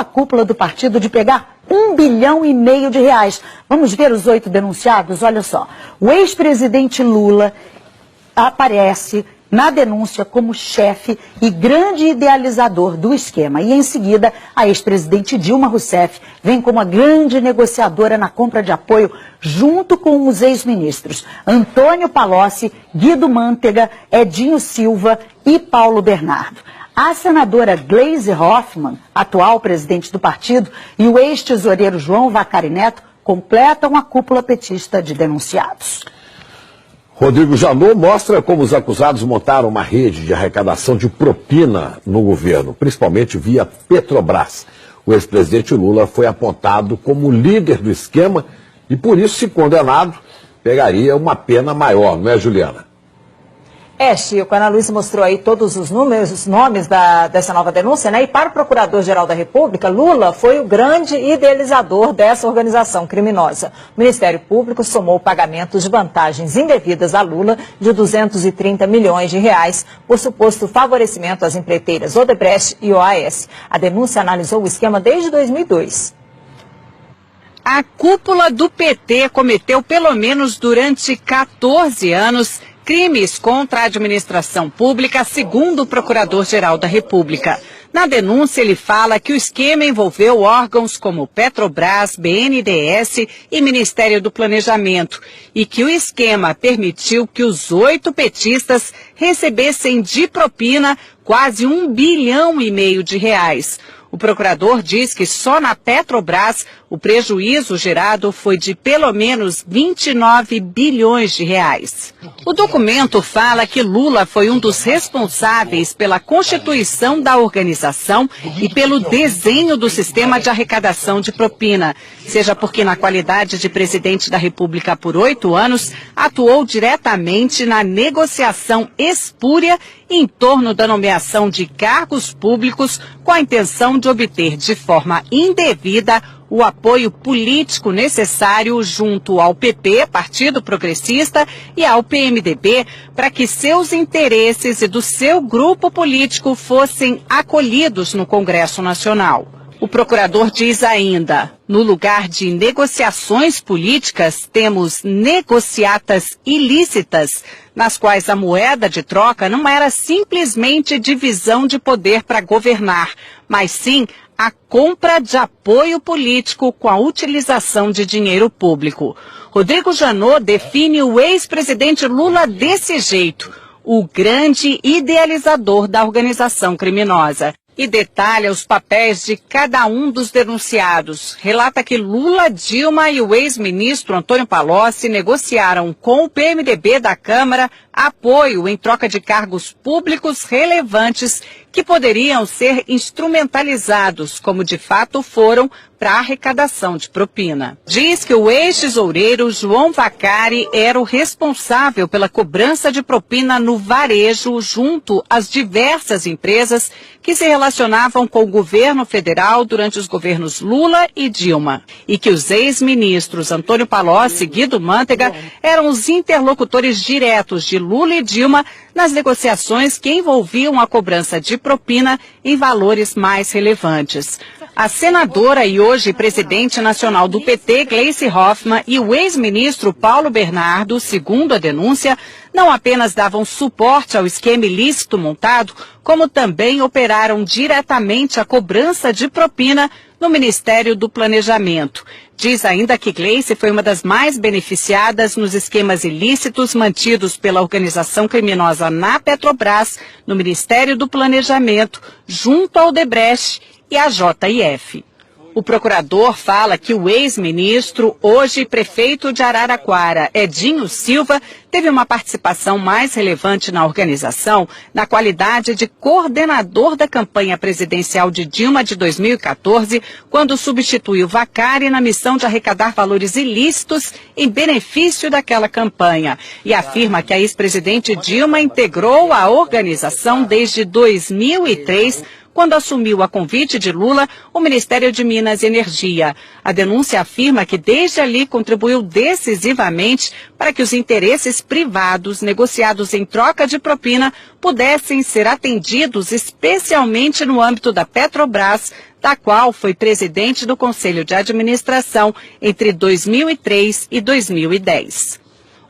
a cúpula do partido de pegar R$1,5 bilhão. Vamos ver os 8 denunciados? Olha só, o ex-presidente Lula aparece na denúncia como chefe e grande idealizador do esquema. E em seguida, a ex-presidente Dilma Rousseff vem como a grande negociadora na compra de apoio junto com os ex-ministros Antônio Palocci, Guido Mantega, Edinho Silva e Paulo Bernardo. A senadora Gleisi Hoffmann, atual presidente do partido, e o ex-tesoureiro João Vacari Neto completam a cúpula petista de denunciados. Rodrigo Janot mostra como os acusados montaram uma rede de arrecadação de propina no governo, principalmente via Petrobras. O ex-presidente Lula foi apontado como líder do esquema e, por isso, se condenado, pegaria uma pena maior, não é, Juliana? Chico, a Ana Luísa mostrou aí todos os nomes dessa nova denúncia, né? E para o Procurador-Geral da República, Lula foi o grande idealizador dessa organização criminosa. O Ministério Público somou pagamentos de vantagens indevidas a Lula de R$230 milhões por suposto favorecimento às empreiteiras Odebrecht e OAS. A denúncia analisou o esquema desde 2002. A cúpula do PT cometeu, pelo menos durante 14 anos, crimes contra a administração pública, segundo o Procurador-Geral da República. Na denúncia, ele fala que o esquema envolveu órgãos como Petrobras, BNDES e Ministério do Planejamento e que o esquema permitiu que os 8 petistas recebessem de propina quase R$1,5 bilhão. O procurador diz que só na Petrobras o prejuízo gerado foi de pelo menos R$29 bilhões. O documento fala que Lula foi um dos responsáveis pela constituição da organização e pelo desenho do sistema de arrecadação de propina, seja porque na qualidade de presidente da República por 8 anos, atuou diretamente na negociação espúria em torno da nomeação de cargos públicos com a intenção de obter de forma indevida o apoio político necessário junto ao PP, Partido Progressista, e ao PMDB, para que seus interesses e do seu grupo político fossem acolhidos no Congresso Nacional. O procurador diz ainda, no lugar de negociações políticas, temos negociatas ilícitas, nas quais a moeda de troca não era simplesmente divisão de poder para governar, mas sim a compra de apoio político com a utilização de dinheiro público. Rodrigo Janot define o ex-presidente Lula desse jeito, o grande idealizador da organização criminosa. E detalha os papéis de cada um dos denunciados. Relata que Lula, Dilma e o ex-ministro Antônio Palocci negociaram com o PMDB da Câmara apoio em troca de cargos públicos relevantes que poderiam ser instrumentalizados, como de fato foram, para a arrecadação de propina. Diz que o ex-tesoureiro João Vacari era o responsável pela cobrança de propina no varejo junto às diversas empresas que se relacionavam com o governo federal durante os governos Lula e Dilma. E que os ex-ministros Antônio Palocci e Guido Mantega eram os interlocutores diretos de Lula e Dilma nas negociações que envolviam a cobrança de propina em valores mais relevantes. A senadora e hoje presidente nacional do PT, Gleisi Hoffmann, e o ex-ministro Paulo Bernardo, segundo a denúncia, não apenas davam suporte ao esquema ilícito montado, como também operaram diretamente a cobrança de propina no Ministério do Planejamento. Diz ainda que Gleisi foi uma das mais beneficiadas nos esquemas ilícitos mantidos pela organização criminosa na Petrobras, no Ministério do Planejamento, junto ao Odebrecht e à JF. O procurador fala que o ex-ministro, hoje prefeito de Araraquara, Edinho Silva, teve uma participação mais relevante na organização na qualidade de coordenador da campanha presidencial de Dilma de 2014, quando substituiu Vacari na missão de arrecadar valores ilícitos em benefício daquela campanha. E afirma que a ex-presidente Dilma integrou a organização desde 2003, quando assumiu a convite de Lula o Ministério de Minas e Energia. A denúncia afirma que desde ali contribuiu decisivamente para que os interesses privados negociados em troca de propina pudessem ser atendidos, especialmente no âmbito da Petrobras, da qual foi presidente do Conselho de Administração entre 2003 e 2010.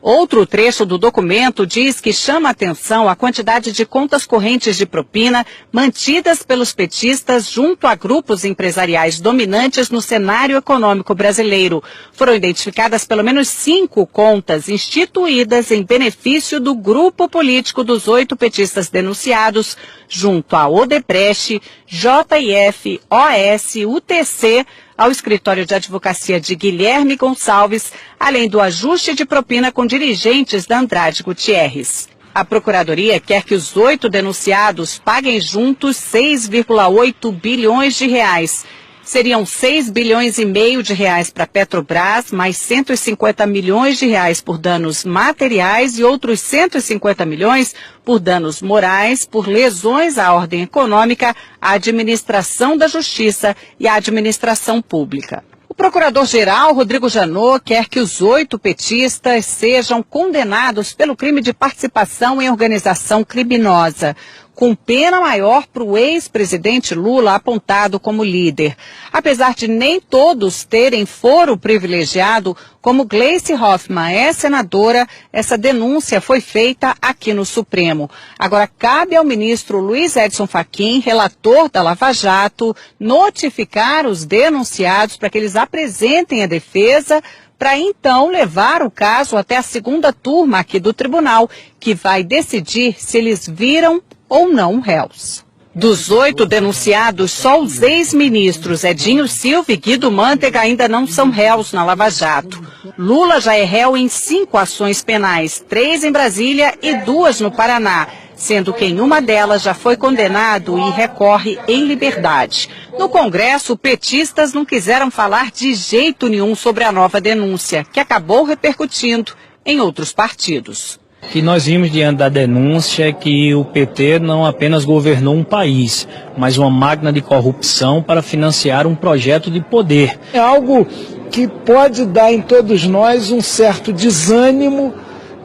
Outro trecho do documento diz que chama atenção a quantidade de contas correntes de propina mantidas pelos petistas junto a grupos empresariais dominantes no cenário econômico brasileiro. Foram identificadas pelo menos 5 contas instituídas em benefício do grupo político dos 8 petistas denunciados, junto a Odebrecht, JF, OS, UTC, ao escritório de advocacia de Guilherme Gonçalves, além do ajuste de propina com dirigentes da Andrade Gutierrez. A Procuradoria quer que os 8 denunciados paguem juntos 6,8 bilhões de reais. Seriam 6 bilhões e meio de reais para a Petrobras, mais 150 milhões de reais por danos materiais e outros 150 milhões por danos morais, por lesões à ordem econômica, à administração da justiça e à administração pública. O procurador-geral, Rodrigo Janot, quer que os 8 petistas sejam condenados pelo crime de participação em organização criminosa, com pena maior para o ex-presidente Lula apontado como líder. Apesar de nem todos terem foro privilegiado, como Gleice Hoffmann é senadora, essa denúncia foi feita aqui no Supremo. Agora cabe ao ministro Luiz Edson Fachin, relator da Lava Jato, notificar os denunciados para que eles apresentem a defesa, para então levar o caso até a segunda turma aqui do tribunal, que vai decidir se eles viram ou não réus. Dos 8 denunciados, só os ex-ministros Edinho Silva e Guido Mantega ainda não são réus na Lava Jato. Lula já é réu em 5 ações penais, 3 em Brasília e 2 no Paraná, sendo que em uma delas já foi condenado e recorre em liberdade. No Congresso, petistas não quiseram falar de jeito nenhum sobre a nova denúncia, que acabou repercutindo em outros partidos. Que nós vimos diante da denúncia que o PT não apenas governou um país, mas uma máquina de corrupção para financiar um projeto de poder. É algo que pode dar em todos nós um certo desânimo,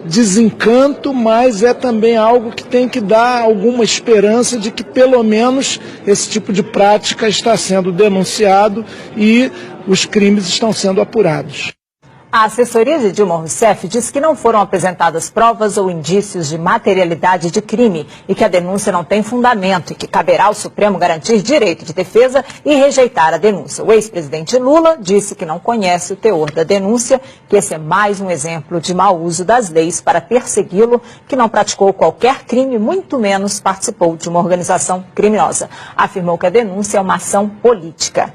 desencanto, mas é também algo que tem que dar alguma esperança de que pelo menos esse tipo de prática está sendo denunciado e os crimes estão sendo apurados. A assessoria de Dilma Rousseff diz que não foram apresentadas provas ou indícios de materialidade de crime e que a denúncia não tem fundamento e que caberá ao Supremo garantir direito de defesa e rejeitar a denúncia. O ex-presidente Lula disse que não conhece o teor da denúncia, que esse é mais um exemplo de mau uso das leis para persegui-lo, que não praticou qualquer crime, muito menos participou de uma organização criminosa. Afirmou que a denúncia é uma ação política.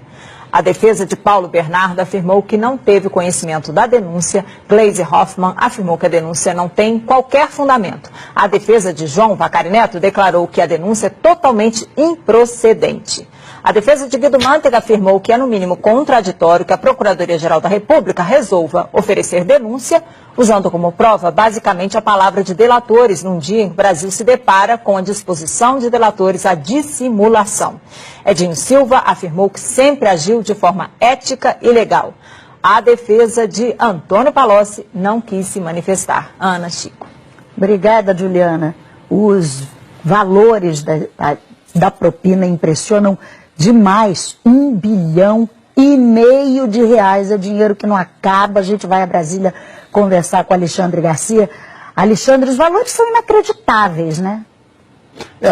A defesa de Paulo Bernardo afirmou que não teve conhecimento da denúncia. Gleice Hoffmann afirmou que a denúncia não tem qualquer fundamento. A defesa de João Vacari Neto declarou que a denúncia é totalmente improcedente. A defesa de Guido Mantega afirmou que é no mínimo contraditório que a Procuradoria-Geral da República resolva oferecer denúncia, usando como prova basicamente a palavra de delatores, num dia em que o Brasil se depara com a disposição de delatores à dissimulação. Edinho Silva afirmou que sempre agiu de forma ética e legal. A defesa de Antônio Palocci não quis se manifestar. Ana Chico. Obrigada, Juliana. Os valores da propina impressionam demais. 1,5 bilhão de reais é dinheiro que não acaba. A gente vai a Brasília conversar com Alexandre Garcia. Alexandre, os valores são inacreditáveis, né?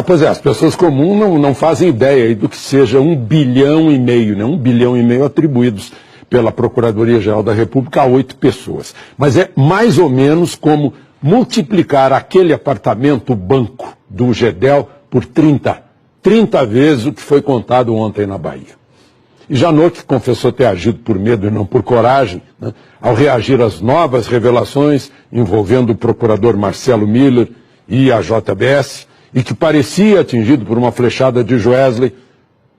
Pois é, as pessoas comuns não fazem ideia do que seja 1,5 bilhão, né? 1,5 bilhão atribuídos pela Procuradoria-Geral da República a 8 pessoas. Mas é mais ou menos como multiplicar aquele apartamento banco do Gedel por 30 vezes o que foi contado ontem na Bahia. E Janot, que confessou ter agido por medo e não por coragem, né, ao reagir às novas revelações envolvendo o procurador Marcelo Miller e a JBS, e que parecia atingido por uma flechada de Joesley,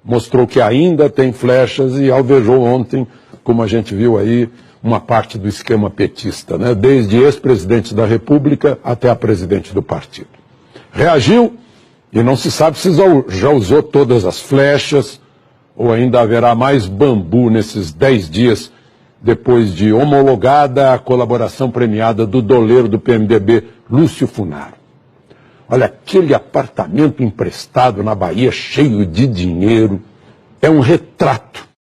mostrou que ainda tem flechas e alvejou ontem, como a gente viu aí, uma parte do esquema petista, né, desde ex-presidente da República até a presidente do partido. Reagiu E não se sabe se já usou todas as flechas ou ainda haverá mais bambu nesses 10 dias depois de homologada a colaboração premiada do doleiro do PMDB, Lúcio Funaro. Olha, aquele apartamento emprestado na Bahia cheio de dinheiro é um retrato